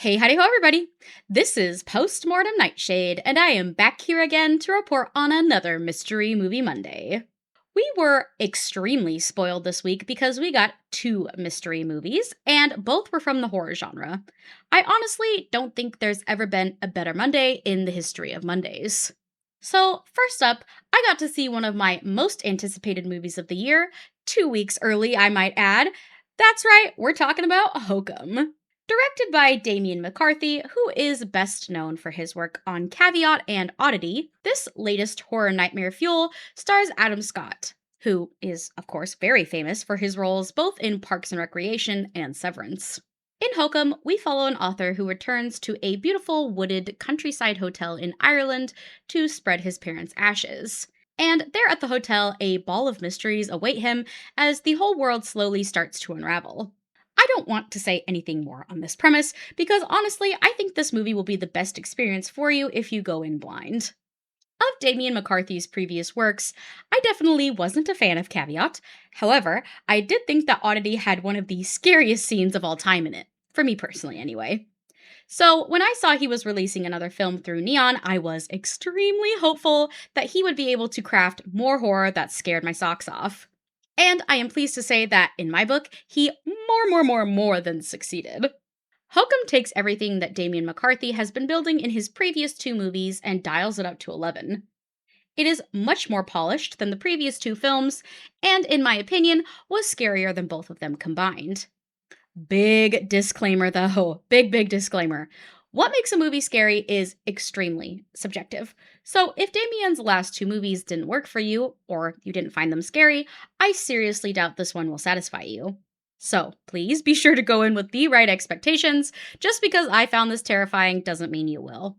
Hey, howdy ho, everybody! This is Postmortem Nightshade, and I am back here again to report on another Mystery Movie Monday. We were extremely spoiled this week because we got two mystery movies, and both were from the horror genre. I honestly don't think there's ever been a better Monday in the history of Mondays. So, first up, I got to see one of my most anticipated movies of the year, 2 weeks early, I might add. That's right, we're talking about Hokum. Directed by Damien McCarthy, who is best known for his work on Caveat and Oddity, this latest horror nightmare fuel stars Adam Scott, who is, of course, very famous for his roles both in Parks and Recreation and Severance. In Hokum, we follow an author who returns to a beautiful wooded countryside hotel in Ireland to spread his parents' ashes. And there at the hotel, a ball of mysteries await him as the whole world slowly starts to unravel. I don't want to say anything more on this premise because honestly, I think this movie will be the best experience for you if you go in blind. Of Damien McCarthy's previous works, I definitely wasn't a fan of Caveat. However, I did think that Oddity had one of the scariest scenes of all time in it. For me personally, anyway. So, when I saw he was releasing another film through Neon, I was extremely hopeful that he would be able to craft more horror that scared my socks off. And I am pleased to say that, in my book, he more than succeeded. Hokum takes everything that Damien McCarthy has been building in his previous two movies and dials it up to 11. It is much more polished than the previous two films, and in my opinion, was scarier than both of them combined. Big disclaimer though, big disclaimer. What makes a movie scary is extremely subjective. So if Damien's last two movies didn't work for you, or you didn't find them scary, I seriously doubt this one will satisfy you. So please be sure to go in with the right expectations. Just because I found this terrifying doesn't mean you will.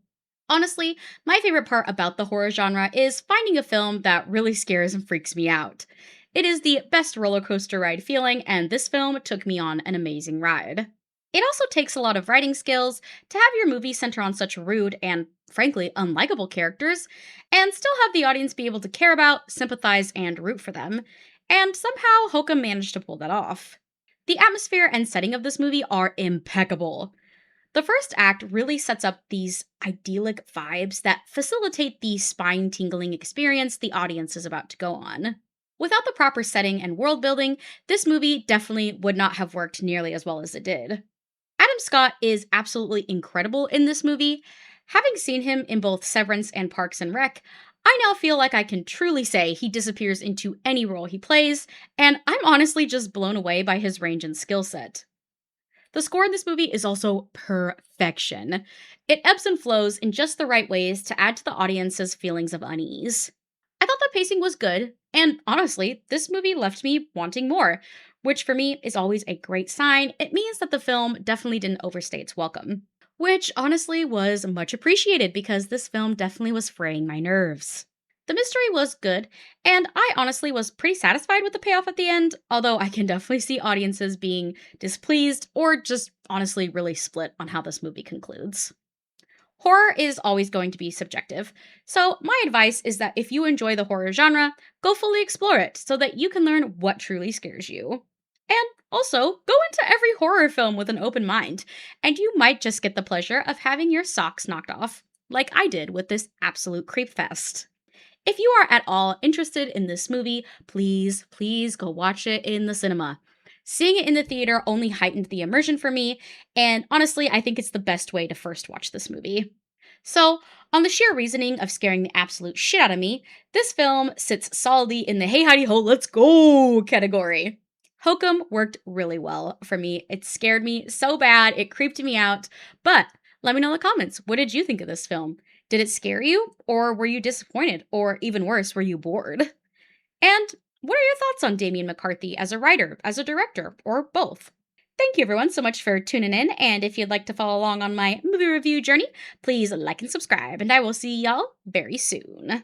Honestly, my favorite part about the horror genre is finding a film that really scares and freaks me out. It is the best roller coaster ride feeling, and this film took me on an amazing ride. It also takes a lot of writing skills to have your movie center on such rude and, frankly, unlikable characters, and still have the audience be able to care about, sympathize, and root for them. And somehow, Hokum managed to pull that off. The atmosphere and setting of this movie are impeccable. The first act really sets up these idyllic vibes that facilitate the spine tingling experience the audience is about to go on. Without the proper setting and world building, this movie definitely would not have worked nearly as well as it did. Adam Scott is absolutely incredible in this movie. Having seen him in both Severance and Parks and Rec, I now feel like I can truly say he disappears into any role he plays, and I'm honestly just blown away by his range and skill set. The score in this movie is also perfection. It ebbs and flows in just the right ways to add to the audience's feelings of unease. I thought the pacing was good, and honestly, this movie left me wanting more, which for me is always a great sign. It means that the film definitely didn't overstay its welcome. Which honestly was much appreciated because this film definitely was fraying my nerves. The mystery was good, and I honestly was pretty satisfied with the payoff at the end, although I can definitely see audiences being displeased or just honestly really split on how this movie concludes. Horror is always going to be subjective, so my advice is that if you enjoy the horror genre, go fully explore it so that you can learn what truly scares you. And also, go into every horror film with an open mind, and you might just get the pleasure of having your socks knocked off, like I did with this absolute creep fest. If you are at all interested in this movie, please go watch it in the cinema. Seeing it in the theater only heightened the immersion for me, and honestly, I think it's the best way to first watch this movie. So, on the sheer reasoning of scaring the absolute shit out of me, this film sits solidly in the hey howdy ho, let's go category. Hokum worked really well for me. It scared me so bad, it creeped me out, but let me know in the comments, what did you think of this film? Did it scare you? Or were you disappointed? Or even worse, were you bored? And what are your thoughts on Damien McCarthy as a writer, as a director, or both? Thank you everyone so much for tuning in, and if you'd like to follow along on my movie review journey, please like and subscribe, and I will see y'all very soon.